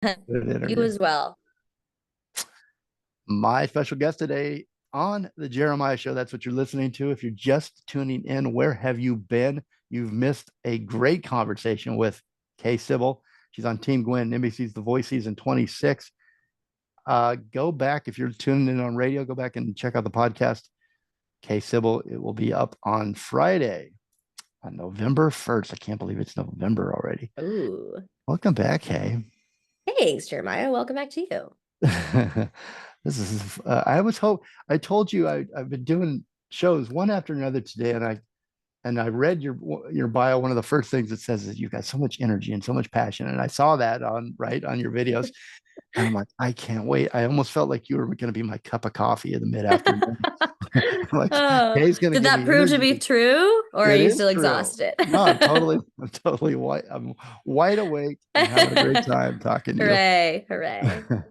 Good You interview. as well. My special guest today on the Jeremiah Show. That's what you're listening to. If you're just tuning in, where have you been? You've missed a great conversation with Kay Sibal. She's on Team Gwen, NBC's The Voice season 26. Go back if you're tuning in on radio. Go back and check out the podcast. Kay Sibal. It will be up on Friday, on November 1st. I can't believe it's November already. Ooh. Welcome back, Kay. Thanks, Jeremiah. Welcome back to you. This is I was hope I told you I've been doing shows one after another today, and I read your bio. One of the first things it says is you've got so much energy and so much passion, and I saw that on your videos, and I'm like, I can't wait. I almost felt like you were going to be my cup of coffee in the mid afternoon. Like, Oh, Kay's going to did give that me prove to be energy. true, or are It you is still true. exhausted? No, I'm totally white. I'm wide awake and having a great time talking to Hooray, hooray. you.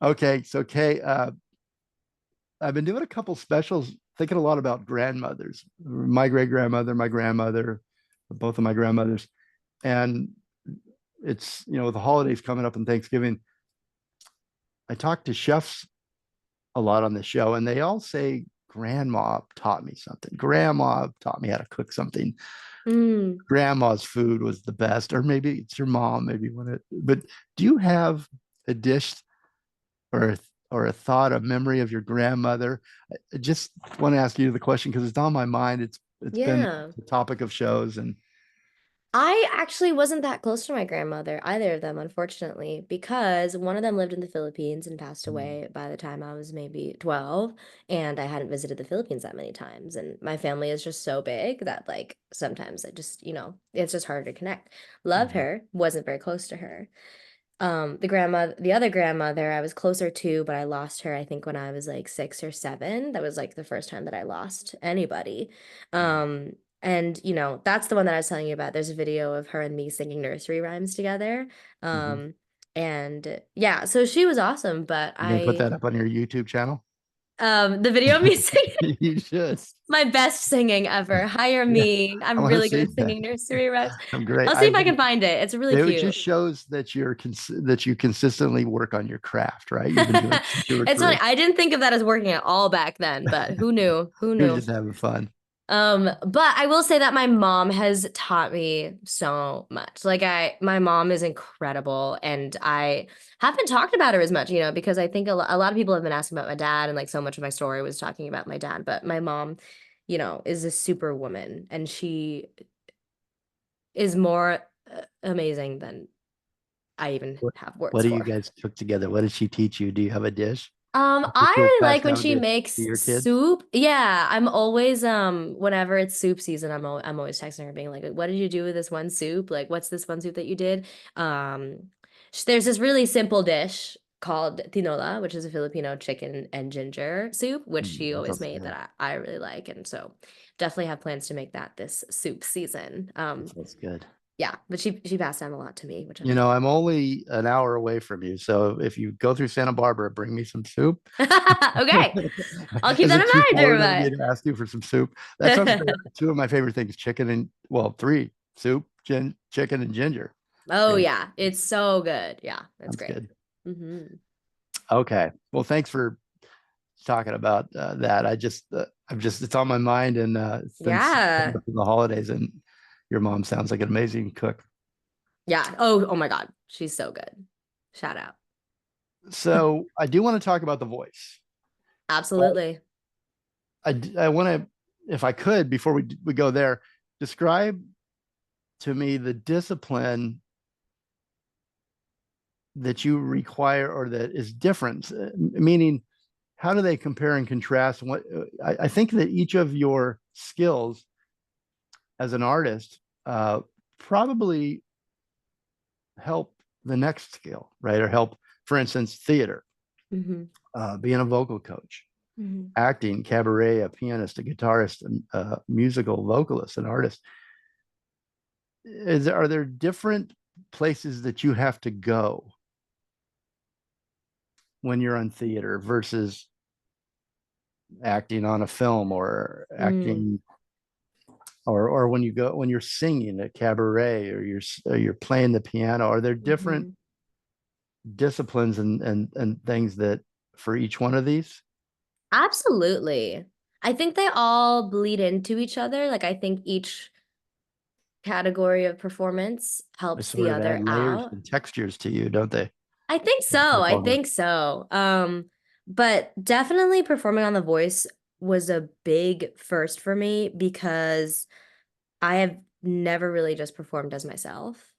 Okay, so Kay, I've been doing a couple specials, thinking a lot about grandmothers, my great grandmother, my grandmother, both of my grandmothers. And it's, with the holidays coming up and Thanksgiving, I talk to chefs a lot on the show, and they all say, Grandma taught me something. Grandma taught me how to cook something. Mm. Grandma's food was the best, or maybe it's your mom, maybe but do you have a dish or or a thought, a memory of your grandmother? I just want to ask you the question because it's on my mind. It's been Yeah. the topic of shows, and I actually wasn't that close to my grandmother, either of them, unfortunately, because one of them lived in the Philippines and passed away by the time I was maybe 12, and I hadn't visited the Philippines that many times. And my family is just so big that, like, sometimes it just, it's just harder to connect. Love Mhm. her, wasn't very close to her. The other grandmother I was closer to, but I lost her, I think, when I was like 6 or 7. That was like the first time that I lost anybody. And that's the one that I was telling you about. There's a video of her and me singing nursery rhymes together. Mhm. And yeah, so she was awesome, but You're gonna put I that up on your YouTube channel. the video of me singing You should. my best singing ever. Hire Yeah, me. I I'm want to really good see at that. singing nursery rhymes. I'm great. I'll see if I can find it. It's really It cute. just shows that that you consistently work on your craft, right? You've been doing it since you were It's funny. 3. I didn't think of that as working at all back then, but who knew? Who You're knew? just having fun. But I will say that my mom has taught me so much. My mom is incredible, and I haven't talked about her as much, because I think a lot of people have been asking about my dad, and like so much of my story was talking about my dad. But my mom, is a super woman, and she is more amazing than I even What have what words do you for. guys cook together? What did she teach you? Do you have a dish that I you'll really pass like when down she to makes your kids? soup. Yeah, I'm always whenever it's soup season, I'm always texting her being like, "What did you do with this one soup? Like, what's this one soup that you did?" There's this really simple dish called tinola, which is a Filipino chicken and ginger soup, which she That always sounds made good. that I really like, and so definitely have plans to make that this soup season. That sounds good. Yeah, but she passed down a lot to me, which I'm very I'm only an hour away from you, so if you go through Santa Barbara, bring me some soup. okay. I'll keep Is that it too in forward of me mind, to ask you for some soup? That sounds Jeremiah. great. Two of my favorite things: chicken and three: soup, chicken, and ginger. Oh And yeah, it's so good. Yeah, it's sounds great. good. Hmm. Okay. Well, thanks for talking about that. It's on my mind, and since Yeah. the holidays, and your mom sounds like an amazing cook. Yeah. Oh my God. She's so good. Shout out. So I do want to talk about The Voice, but Absolutely. I want to, if I could, before we go there, describe to me the discipline that you require or that is different. Meaning, how do they compare and contrast? What I think that each of your skills as an artist probably help the next skill, right? Or help, for instance, theater, Hmm. being a vocal coach, Hmm. acting, cabaret, a pianist, a guitarist, a musical vocalist, an artist. Are there different places that you have to go when you're on theater versus acting on a film or Mm. acting or when you're singing at cabaret or you're playing the piano? Are there different Hmm. disciplines and things that for each one of these? Absolutely. I think they all bleed into each other. Like I think each category of performance They helps sort the of other add layers out. and textures to you, don't they? I think As a so. I performer. think so. But definitely performing on The Voice was a big first for me because I have never really just performed as myself.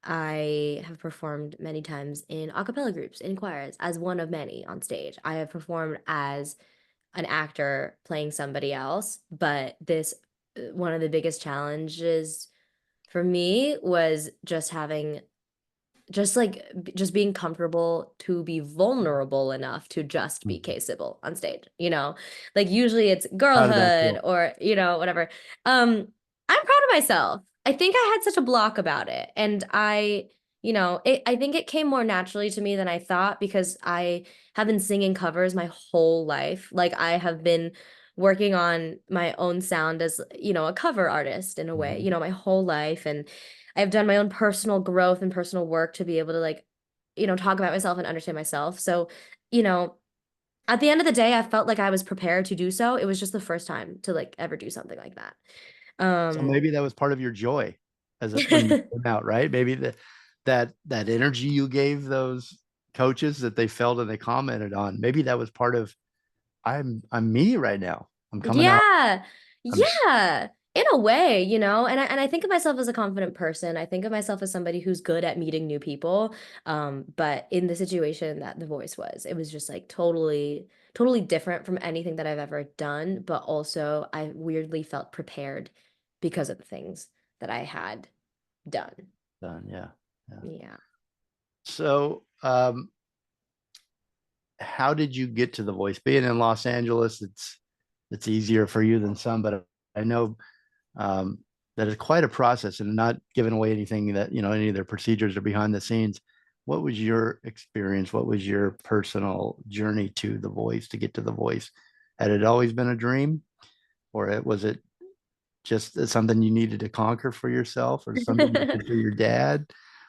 I have performed many times in a cappella groups, in choirs, as one of many on stage. I have performed as an actor playing somebody else, but this one of the biggest challenges for me was just having just being comfortable to be vulnerable enough to just be Mhm. K Sybil on stage, like usually it's How did that girlhood feel? or whatever. I'm proud of myself. I think I had such a block about it, and I think it came more naturally to me than I thought because I have been singing covers my whole life. Like I have been working on my own sound as a cover artist in a way, Mhm. my whole life, and I've done my own personal growth and personal work to be able to like, talk about myself and understand myself. So, you know, at the end of the day, I felt like I was prepared to do so. It was just the first time to like ever do something like that. So Um, maybe that was part of your joy as a, when you came out, right? Maybe that energy you gave those coaches that they felt and they commented on, maybe that was part of I'm me right now. I'm coming out. yeah. I'm Yeah. In a way, and I think of myself as a confident person. I think of myself as somebody who's good at meeting new people. But in the situation that The Voice was, it was just like totally, totally different from anything that I've ever done. But also, I weirdly felt prepared because of the things that I had done. done. Yeah. Yeah. Yeah. So, how did you get to the voice? Being in Los Angeles, it's easier for you than some, but I know um, that is quite a process and not giving away anything that, any of their procedures are behind the scenes. What was your experience? What was your personal journey to the voice to get to the voice? Had it always been a dream, or was it just something you needed to conquer for yourself, or something you did for your dad?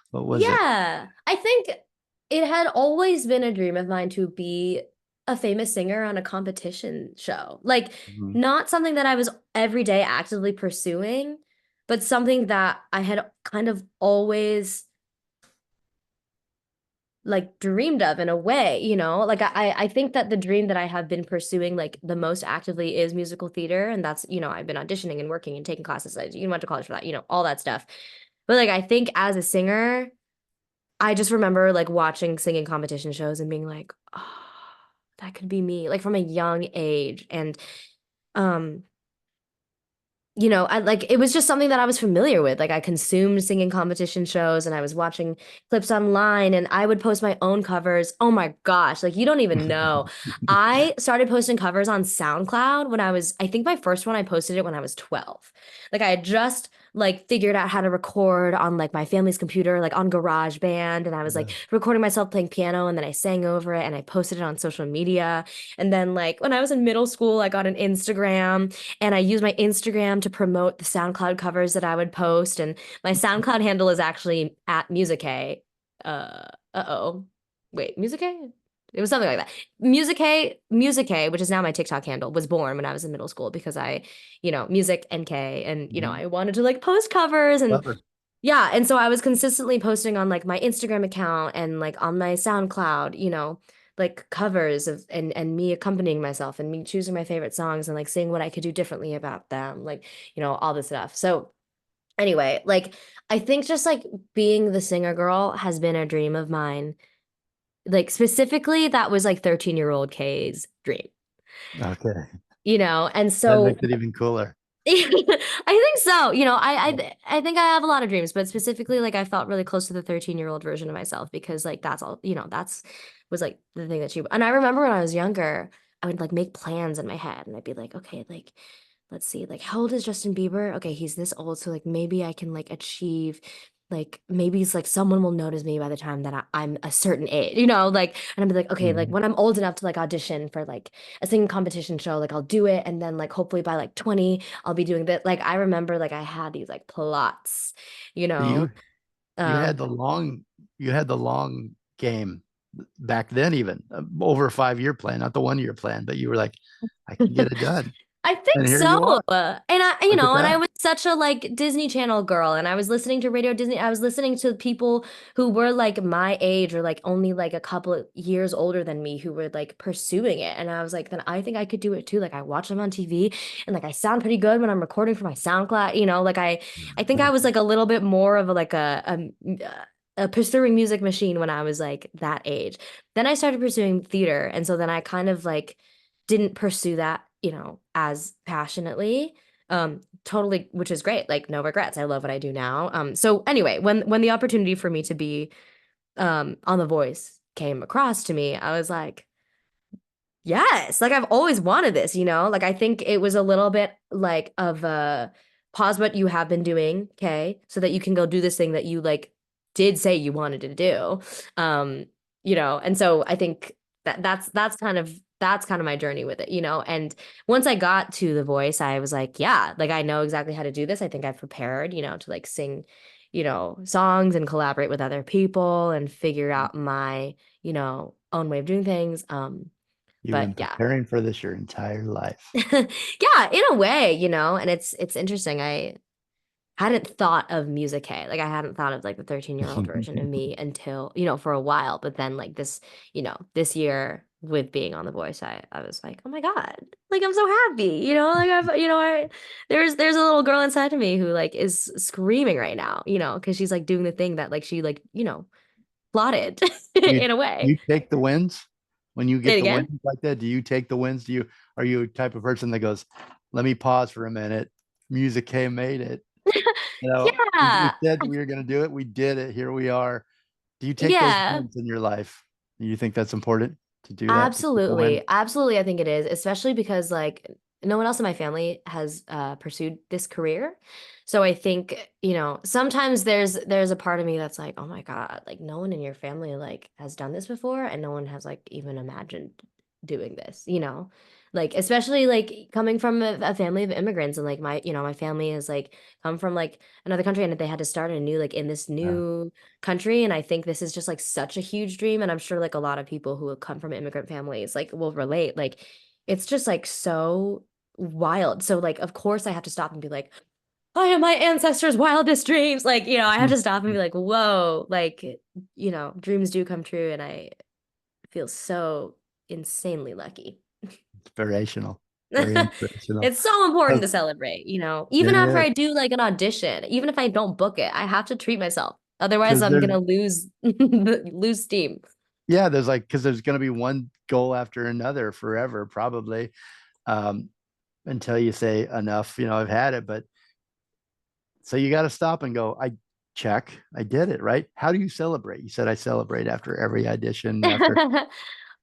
What was it? Yeah, I think it had always been a dream of mine to be a famous singer on a competition show. Like, Mhm. not something that I was every day actively pursuing, but something that I had kind of always like dreamed of in a way, Like I think that the dream that I have been pursuing like the most actively is musical theater, and that's, I've been auditioning and working and taking classes. You went to college for that, all that stuff. But like I think as a singer, I just remember like watching singing competition shows and being like, oh, that could be me, like from a young age. And um, I like it was just something that I was familiar with. Like I consumed singing competition shows and I was watching clips online and I would post my own covers. Oh my gosh, like you don't even know. I started posting covers on SoundCloud I think my first one I posted it when I was 12. Like I had just like figured out how to record on like my family's computer, like on GarageBand, and I was Yeah. like recording myself playing piano and then I sang over it and I posted it on social media. And then like when I was in middle school, I got an Instagram and I use my Instagram to promote the SoundCloud covers that I would post. And my SoundCloud handle is actually at Music.ly. Uh-oh. Wait, Music.ly? It was something like that. Music.ly, which is now my TikTok handle, was born when I was in middle school because music NK, and Mhm. I wanted to like post covers and Clever. yeah, and so I was consistently posting on like my Instagram account and like on my SoundCloud, like covers of and me accompanying myself and me choosing my favorite songs and like seeing what I could do differently about them, like, all this stuff. So anyway, like I think just like being the singer girl has been a dream of mine. Like specifically that was like 13-year-old Kay's dream, Okay. and That so makes it even cooler. I think so. Yeah. I think I have a lot of dreams, but specifically, like I felt really close to the 13-year-old version of myself because like that's all, that's was like the thing that she and I remember when I was younger, I would like make plans in my head and I'd be like, okay, like let's see, like how old is Justin Bieber? Okay, he's this old, so like maybe I can like achieve like maybe it's like someone will notice me by the time that I'm a certain age, like and I'd be like, okay, like Mhm. when I'm old enough to like audition for like a singing competition show, like I'll do it and then like hopefully by like 20 I'll be doing that. Like I remember like I had these like plots, you know. You you had Um the long you had the long game back then, even over a 5-year plan, not the 1-year plan, but you were like, I can get it done. I think And here so. you are. And Look at and I that. was such a like Disney Channel girl and I was listening to Radio Disney. I was listening to people who were like my age or like only like a couple of years older than me who were like pursuing it. And I was like, then I think I could do it too. Like I watch them on TV and like I sound pretty good when I'm recording for my SoundCloud, like I think I was like a little bit more of a like a pursuing music machine when I was like that age. Then I started pursuing theater. And so then I kind of like didn't pursue that, as passionately. Totally, which is great. Like no regrets. I love what I do now. So anyway, when the opportunity for me to be on The Voice came across to me, I was like, yes, like I've always wanted this, Like I think it was a little bit like of a pause what you have been doing, okay, so that you can go do this thing that you like did say you wanted to do. And so I think that's kind of my journey with it, And once I got to The Voice, I was like, yeah, like I know exactly how to do this. I think I've prepared, to like sing, songs and collaborate with other people and figure out my, own way of doing things. You've But been yeah. preparing for this your entire life. Yeah, in a way, and it's interesting. I hadn't thought of music K. Like I hadn't thought of like the 13-year-old version of me until, for a while. But then like this year with being on The Voice, I was like, oh my God, like I'm so happy, like there's a little girl inside of me who like is screaming right now, because she's like doing the thing that like she like, plotted You in a way. you take the wins when you Say it get the again. wins like that. Do you take the wins? Are you a type of person that goes, let me pause for a minute. Music K made it. We Yeah. said we were going to do it. We did it. Here we are. Do you take those Yeah. wins in your life? Do you think that's important to do that? To take the win? Absolutely. Absolutely, I think it is, especially because like no one else in my family has pursued this career. So I think, sometimes there's a part of me that's like, "Oh my God, like no one in your family like has done this before and no one has like even imagined doing this?" Like especially like coming from a family of immigrants and like my family has like come from like another country and they had to start anew like in this Yeah. new country. And I think this is just like such a huge dream. And I'm sure like a lot of people who have come from immigrant families like will relate. Like it's just like so wild. So like of course I have to stop and be like, I am my ancestors' wildest dreams. Like, I have to stop and be like, whoa, like, dreams do come true. And I feel so insanely lucky. Inspirational. Very inspirational. It's so important So to celebrate, even it after is I do like an audition, even if I don't book it, I have to treat myself. Otherwise, because I'm there's gonna lose steam. yeah, there's like because there's going to be one goal after another forever, probably, um, until you say enough. I've had it, but so you got to stop and go. I did it, right? How do you celebrate? You said I celebrate after every audition. After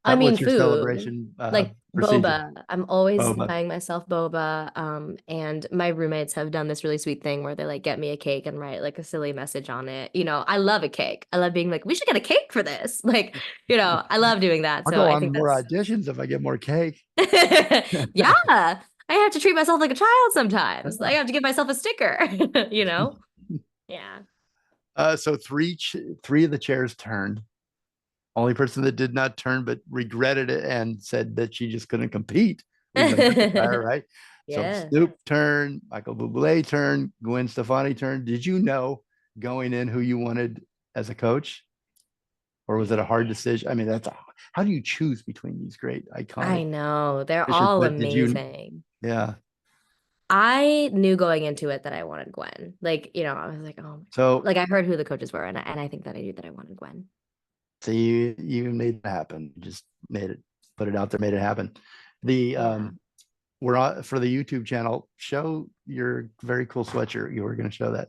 I mean, what's your food, celebration like procedure? boba. I'm always Boba. buying myself boba. And my roommates have done this really sweet thing where they like get me a cake and write like a silly message on it. I love a cake. I love being like, we should get a cake for this. Like, I love doing that. I'll So go I on think more that's, auditions if I get more cake. yeah. I have to treat myself like a child sometimes. Like, I have to give myself a sticker, you know? Yeah. So three of the chairs turned. Only person that did not turn but regretted it and said that she just couldn't compete was the McIntyre, right? So Yeah. Snoop turned, Michael Bublé turned, Gwen Stefani turned. Did you know going in who you wanted as a coach, or was it a hard decision? I mean, how do you choose between these great I iconic know. They're musicians? all But did you? amazing. Yeah. I knew going into it that I wanted Gwen. Like, I was like, oh, So like I heard who the coaches were, and I think that I knew that I wanted Gwen. so you made it happen. Just made it, put it out there, made it happen. The Yeah. we're on for the YouTube channel. Show your very cool sweatshirt. You were going to show that.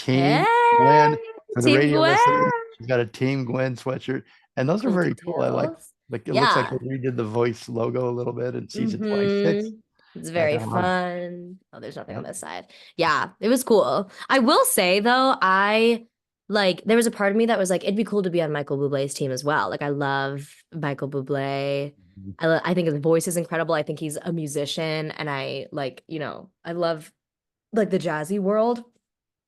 Hey, Team Gwen for the Team radio Gwen. listeners. She's got a Team Gwen sweatshirt, and those are Cool very cool. I details. like it looks like they Yeah. redid the voice logo a little bit in season 26. Mm-hmm. It's Like, very fun. Oh, there's nothing on this side. Yeah, it was cool. I will say though, I like there was a part of me that was like, it'd be cool to be on Michael Bublé's team as well. Like I love Michael Bublé. I think his voice is incredible. I think he's a musician, and I like, I love like the jazzy world.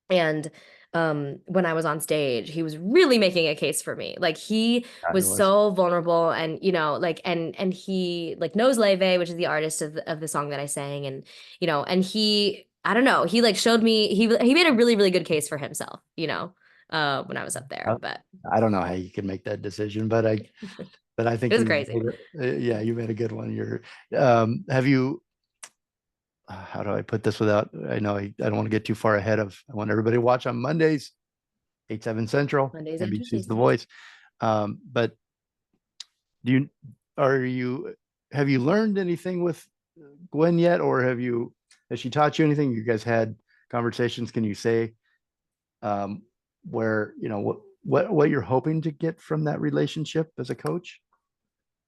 And when I was on stage. He was really making a case for me. Like he was Fabulous. so vulnerable and like and he like knows Laufey, which is the artist of the song that I sang, and and he I don't know, he like showed me he made a really, really good case for himself, when I was up there. Uh, But I don't know how you can make that decision, but I it think was you crazy. yeah, you made a good one. Have you how do I put this without, I know I don't want to get too far ahead of, I want everybody to watch on Mondays, 8/7 Central, Mondays and NBC's Tuesdays. The Voice. But do you, are you, have you learned anything with Gwen yet? Or has she taught you anything? You guys had conversations. Can you say where, what you're hoping to get from that relationship as a coach?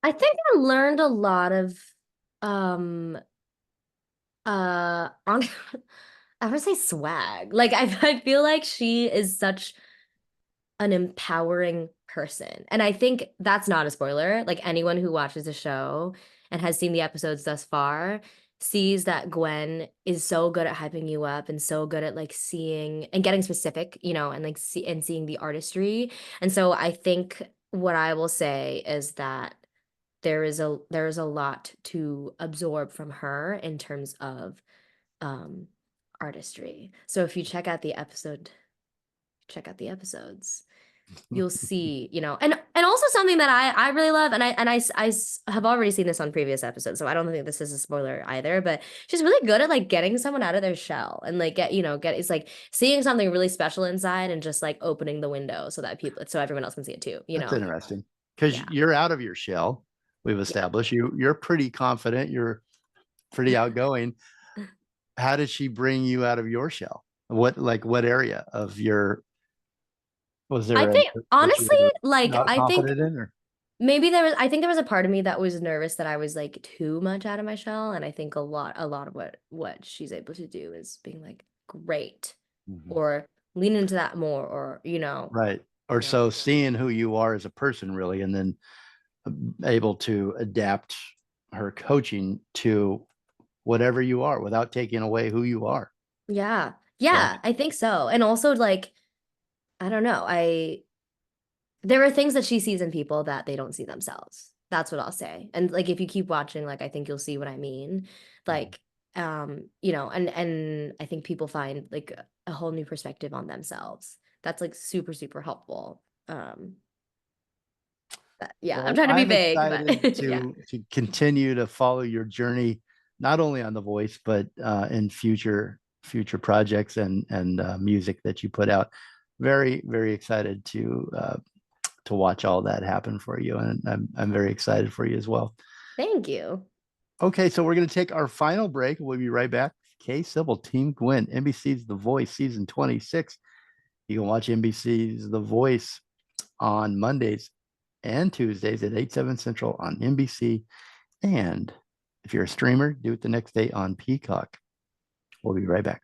I think I learned a lot of um on I would say swag. Like I feel like she is such an empowering person. And I think that's not a spoiler. Like anyone who watches the show and has seen the episodes thus far sees that Gwen is so good at hyping you up and so good at like seeing and getting specific, and like seeing the artistry. And so I think what I will say is that there is a lot to absorb from her in terms of um artistry. So if you check out the episodes, you'll see, and also something that I really love, and have already seen this on previous episodes, so I don't think this is a spoiler either, but she's really good at like getting someone out of their shell and like get it's like seeing something really special inside and just like opening the window so everyone else can see it too, That's interesting because Yeah. you're out of your shell. We've Yeah. established you're pretty confident. You're pretty outgoing. How did she bring you out of your shell? What area of your, was I there a think that you honestly, were like not I think confident in, or maybe I think there was a part of me that was nervous that I was like too much out of my shell. And I think a lot of what she's able to do is being like, great, Mhm. or lean into that more, or, Right? Or you know, so seeing who you are as a person, really, and then able to adapt her coaching to whatever you are without taking away who you are. yeah. Yeah. Yeah, I think so. And also like, I don't know, there are things that she sees in people that they don't see themselves. That's what I'll say. And like if you keep watching, like I think you'll see what I mean. Mhm. Like and I think people find like a whole new perspective on themselves. That's like super, super helpful. Yeah, I'm Well, trying to be I'm vague, but excited yeah. to continue to follow your journey, not only on The Voice, but in future projects and music that you put out. Very, very excited to watch all that happen for you, and I'm very excited for you as well. Thank you. Okay, so we're going to take our final break. We'll be right back. Kay Sybil, Team Gwen, NBC's The Voice, season 26. You can watch NBC's The Voice on Mondays and Tuesdays at 8/7 Central on NBC. And if you're a streamer, do it the next day on Peacock. We'll be right back.